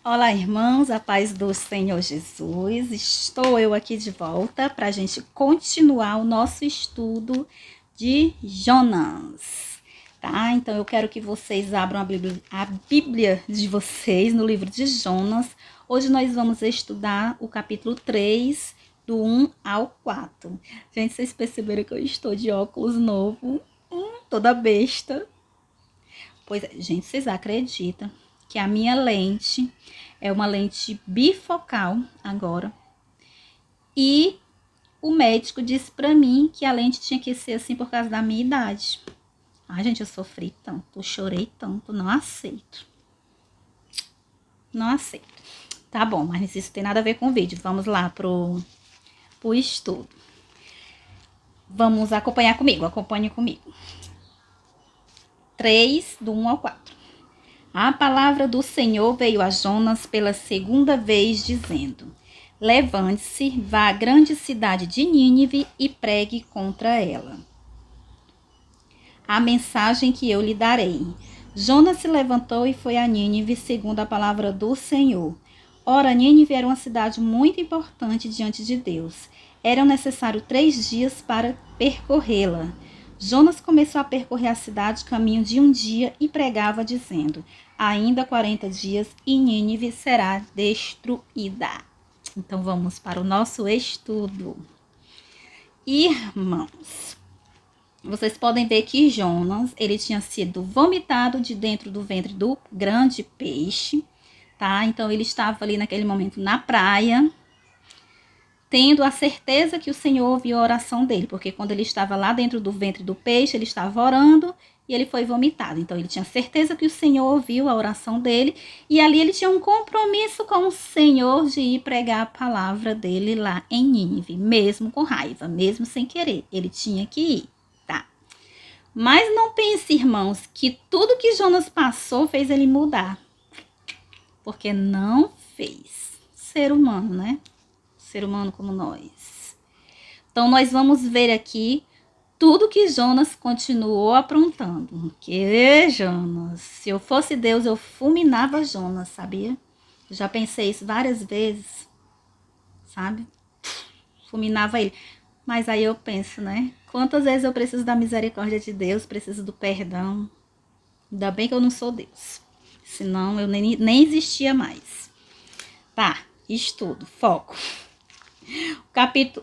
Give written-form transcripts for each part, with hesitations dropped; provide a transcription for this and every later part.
Olá, irmãos, a paz do Senhor Jesus. Estou eu aqui de volta para a gente continuar o nosso estudo de Jonas, tá? Então eu quero que vocês abram a Bíblia de vocês no livro de Jonas. Hoje nós vamos estudar o capítulo 3, do 1 ao 4. Gente, vocês perceberam que eu estou de óculos novo, toda besta. Pois é, gente, vocês acreditam que a minha lente é uma lente bifocal agora? E o médico disse pra mim que a lente tinha que ser assim por causa da minha idade. Ai, gente, eu sofri tanto, eu chorei tanto, não aceito. Não aceito. Tá bom, mas isso tem nada a ver com o vídeo. Vamos lá pro estudo. Vamos acompanhar comigo, acompanhe comigo. 3, do 1 ao 4. A palavra do Senhor veio a Jonas pela segunda vez, dizendo: Levante-se, vá à grande cidade de Nínive e pregue contra ela a mensagem que eu lhe darei. Jonas se levantou e foi a Nínive, segundo a palavra do Senhor. Ora, Nínive era uma cidade muito importante diante de Deus. Eram necessários 3 dias para percorrê-la. Jonas começou a percorrer a cidade caminho de um dia e pregava, dizendo: Ainda 40 dias e Nínive será destruída. Então vamos para o nosso estudo. Irmãos, vocês podem ver que Jonas, ele tinha sido vomitado de dentro do ventre do grande peixe, tá? Então ele estava ali naquele momento na praia, tendo a certeza que o Senhor ouviu a oração dele, porque quando ele estava lá dentro do ventre do peixe, ele estava orando e ele foi vomitado. Então ele tinha certeza que o Senhor ouviu a oração dele e ali ele tinha um compromisso com o Senhor de ir pregar a palavra dele lá em Nínive, mesmo com raiva, mesmo sem querer, ele tinha que ir. Mas não pense, irmãos, que tudo que Jonas passou fez ele mudar. Porque não fez. Ser humano, né? Ser humano como nós. Então, nós vamos ver aqui tudo que Jonas continuou aprontando. Que Jonas, se eu fosse Deus, eu fulminava Jonas, sabia? Eu já pensei isso várias vezes, sabe? Fulminava ele. Mas aí eu penso, né? Quantas vezes eu preciso da misericórdia de Deus, preciso do perdão. Ainda bem que eu não sou Deus. Senão eu nem existia mais. Tá, estudo, foco.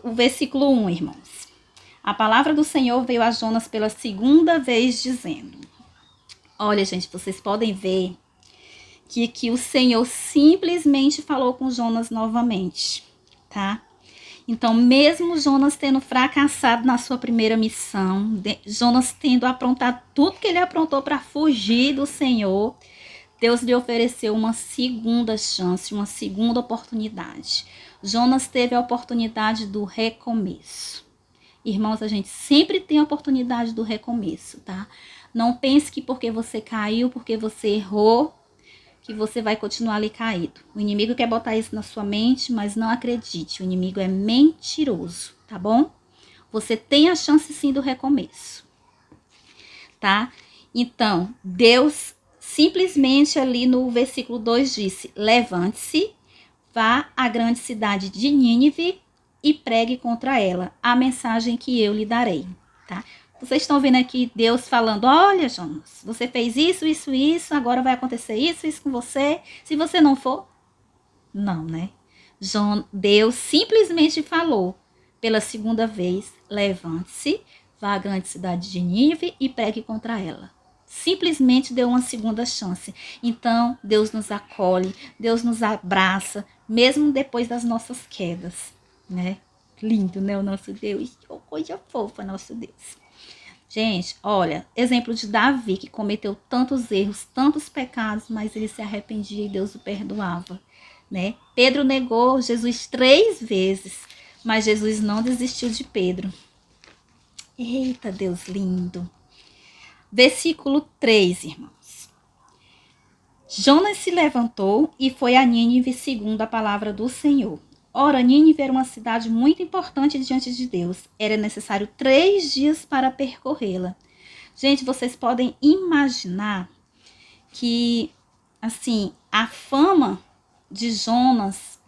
O versículo 1, irmãos. A palavra do Senhor veio a Jonas pela segunda vez, dizendo: Olha, gente, vocês podem ver que o Senhor simplesmente falou com Jonas novamente, tá? Então, mesmo Jonas tendo fracassado na sua primeira missão, Jonas tendo aprontado tudo que ele aprontou para fugir do Senhor, Deus lhe ofereceu uma segunda chance, uma segunda oportunidade. Jonas teve a oportunidade do recomeço. Irmãos, a gente sempre tem a oportunidade do recomeço, tá? Não pense que porque você caiu, porque você errou, que você vai continuar ali caído. O inimigo quer botar isso na sua mente, mas não acredite, o inimigo é mentiroso, tá bom? Você tem a chance sim do recomeço, tá? Então, Deus simplesmente ali no versículo 2 disse: Levante-se, vá à grande cidade de Nínive e pregue contra ela a mensagem que eu lhe darei, tá? Vocês estão vendo aqui Deus falando: olha, Jonas, você fez isso, agora vai acontecer isso com você. Se você não for, não, né? Deus simplesmente falou pela segunda vez: levante-se, vá à grande cidade de Nínive e pregue contra ela. Simplesmente deu uma segunda chance. Então, Deus nos acolhe, Deus nos abraça, mesmo depois das nossas quedas, né? Lindo, né, o nosso Deus? Oh, coisa fofa, nosso Deus. Gente, olha, exemplo de Davi, que cometeu tantos erros, tantos pecados, mas ele se arrependia e Deus o perdoava, né? Pedro negou Jesus 3 vezes, mas Jesus não desistiu de Pedro. Eita, Deus lindo. Versículo 3, irmãos. Jonas se levantou e foi a Nínive segundo a palavra do Senhor. Ora, Nínive era uma cidade muito importante diante de Deus. Era necessário 3 dias para percorrê-la. Gente, vocês podem imaginar que, assim, a fama de Jonas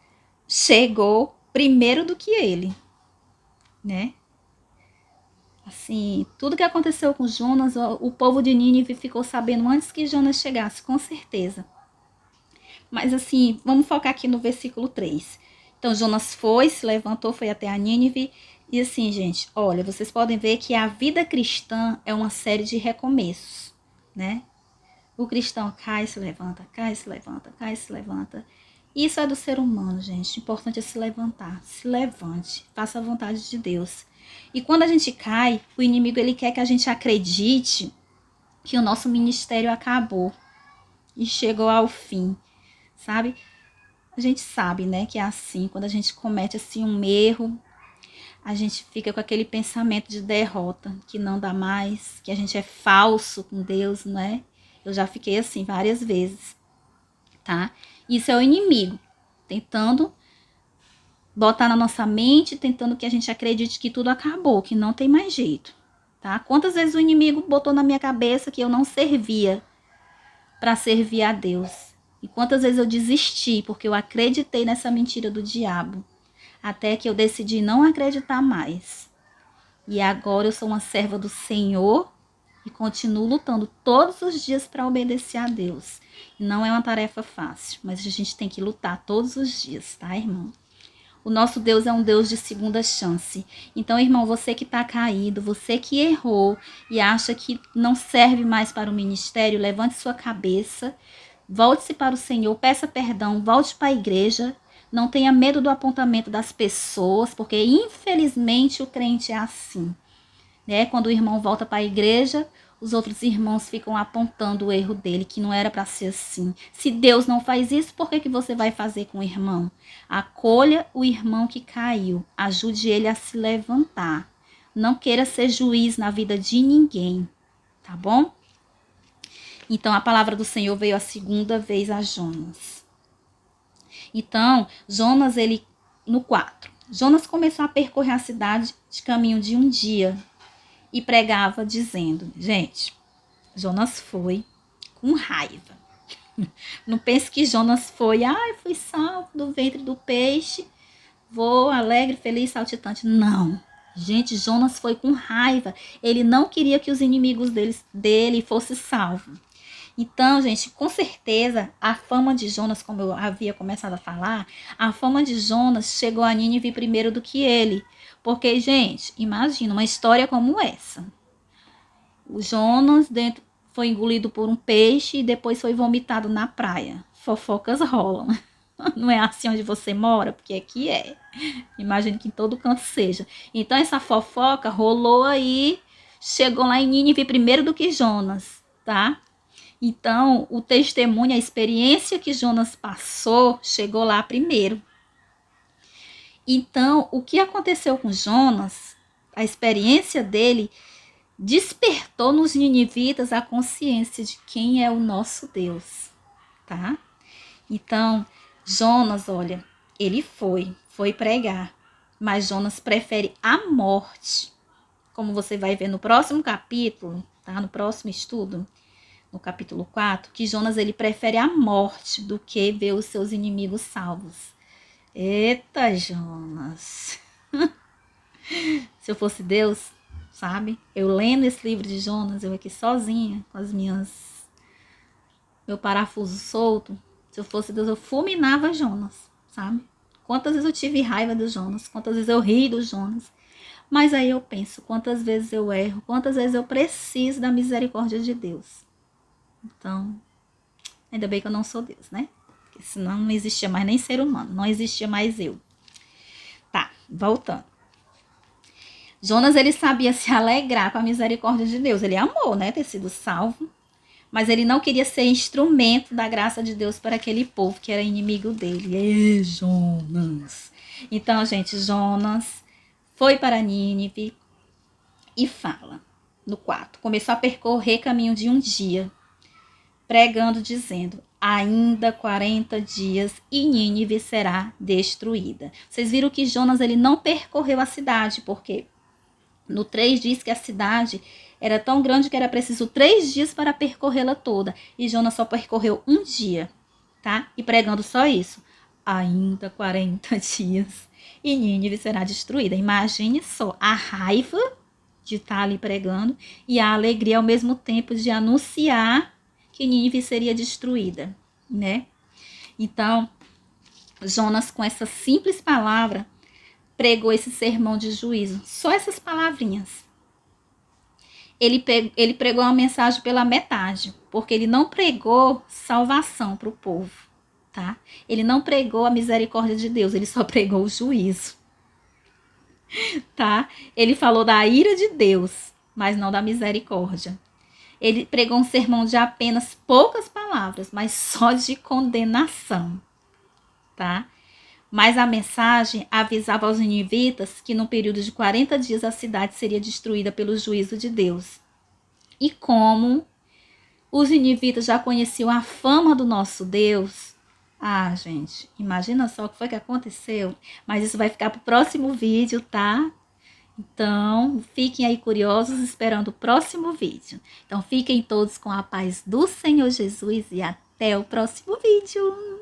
chegou primeiro do que ele, né? Assim, tudo que aconteceu com Jonas, o povo de Nínive ficou sabendo antes que Jonas chegasse, com certeza. Mas assim, vamos focar aqui no versículo 3. Então, Jonas foi, se levantou, foi até a Nínive. E assim, gente, olha, vocês podem ver que a vida cristã é uma série de recomeços, né? O cristão cai, se levanta, cai, se levanta, cai, se levanta. Isso é do ser humano, gente. O importante é se levantar. Se levante, faça a vontade de Deus. E quando a gente cai, o inimigo ele quer que a gente acredite que o nosso ministério acabou e chegou ao fim, sabe? A gente sabe, né, que é assim. Quando a gente comete assim um erro, a gente fica com aquele pensamento de derrota, que não dá mais, que a gente é falso com Deus, né? Eu já fiquei assim várias vezes, tá? Isso é o inimigo tentando botar na nossa mente, tentando que a gente acredite que tudo acabou, que não tem mais jeito, tá? Quantas vezes o inimigo botou na minha cabeça que eu não servia para servir a Deus? E quantas vezes eu desisti porque eu acreditei nessa mentira do diabo, até que eu decidi não acreditar mais. E agora eu sou uma serva do Senhor e continuo lutando todos os dias para obedecer a Deus. Não é uma tarefa fácil, mas a gente tem que lutar todos os dias, tá, irmão? O nosso Deus é um Deus de segunda chance. Então, irmão, você que está caído, você que errou e acha que não serve mais para o ministério, levante sua cabeça, volte-se para o Senhor, peça perdão, volte para a igreja. Não tenha medo do apontamento das pessoas, porque infelizmente o crente é assim, né? Quando o irmão volta para a igreja, os outros irmãos ficam apontando o erro dele, que não era para ser assim. Se Deus não faz isso, por que você vai fazer com o irmão? Acolha o irmão que caiu, ajude ele a se levantar. Não queira ser juiz na vida de ninguém, tá bom? Então, a palavra do Senhor veio a segunda vez a Jonas. Então, Jonas, ele, no 4, Jonas começou a percorrer a cidade de caminho de um dia e pregava dizendo, gente, Jonas foi com raiva. Não pense que Jonas foi, fui salvo do ventre do peixe, vou alegre, feliz, saltitante. Não, gente, Jonas foi com raiva. Ele não queria que os inimigos dele fossem salvos. Então, gente, com certeza, a fama de Jonas, como eu havia começado a falar, a fama de Jonas chegou a Nínive primeiro do que ele. Porque, gente, imagina uma história como essa. O Jonas foi engolido por um peixe e depois foi vomitado na praia. Fofocas rolam. Não é assim onde você mora? Porque aqui é. Imagino que em todo canto seja. Então, essa fofoca rolou aí, chegou lá em Nínive primeiro do que Jonas, tá? Então, o testemunho, a experiência que Jonas passou, chegou lá primeiro. Então, o que aconteceu com Jonas, a experiência dele, despertou nos ninivitas a consciência de quem é o nosso Deus, tá? Então, Jonas, olha, ele foi pregar, mas Jonas prefere a morte. Como você vai ver no próximo capítulo, tá? No próximo estudo, no capítulo 4, que Jonas ele prefere a morte do que ver os seus inimigos salvos. Eita, Jonas! Se eu fosse Deus, sabe? Eu lendo esse livro de Jonas, eu aqui sozinha, com meu parafuso solto. Se eu fosse Deus, eu fulminava Jonas, sabe? Quantas vezes eu tive raiva do Jonas, quantas vezes eu ri do Jonas. Mas aí eu penso, quantas vezes eu erro, quantas vezes eu preciso da misericórdia de Deus. Então, ainda bem que eu não sou Deus, né? Porque senão não existia mais nem ser humano, não existia mais eu. Tá, voltando. Jonas, ele sabia se alegrar com a misericórdia de Deus. Ele amou, né, ter sido salvo. Mas ele não queria ser instrumento da graça de Deus para aquele povo que era inimigo dele. Jonas. Então, gente, Jonas foi para Nínive e fala, no 4, começou a percorrer caminho de um dia, pregando, dizendo, ainda 40 dias e Nínive será destruída. Vocês viram que Jonas ele não percorreu a cidade, porque no 3 diz que a cidade era tão grande que era preciso 3 dias para percorrê-la toda. E Jonas só percorreu um dia, tá? E pregando só isso. ainda 40 dias e Nínive será destruída. Imagine só a raiva de estar ali pregando e a alegria ao mesmo tempo de anunciar que Nínive seria destruída, né? Então, Jonas, com essa simples palavra, pregou esse sermão de juízo. Só essas palavrinhas. Ele pregou uma mensagem pela metade, porque ele não pregou salvação para o povo, tá? Ele não pregou a misericórdia de Deus, ele só pregou o juízo, tá? Ele falou da ira de Deus, mas não da misericórdia. Ele pregou um sermão de apenas poucas palavras, mas só de condenação, tá? Mas a mensagem avisava aos ninivitas que no período de 40 dias a cidade seria destruída pelo juízo de Deus. E como os ninivitas já conheciam a fama do nosso Deus, gente, imagina só o que foi que aconteceu. Mas isso vai ficar para o próximo vídeo, tá? Então, fiquem aí curiosos esperando o próximo vídeo. Então, fiquem todos com a paz do Senhor Jesus e até o próximo vídeo.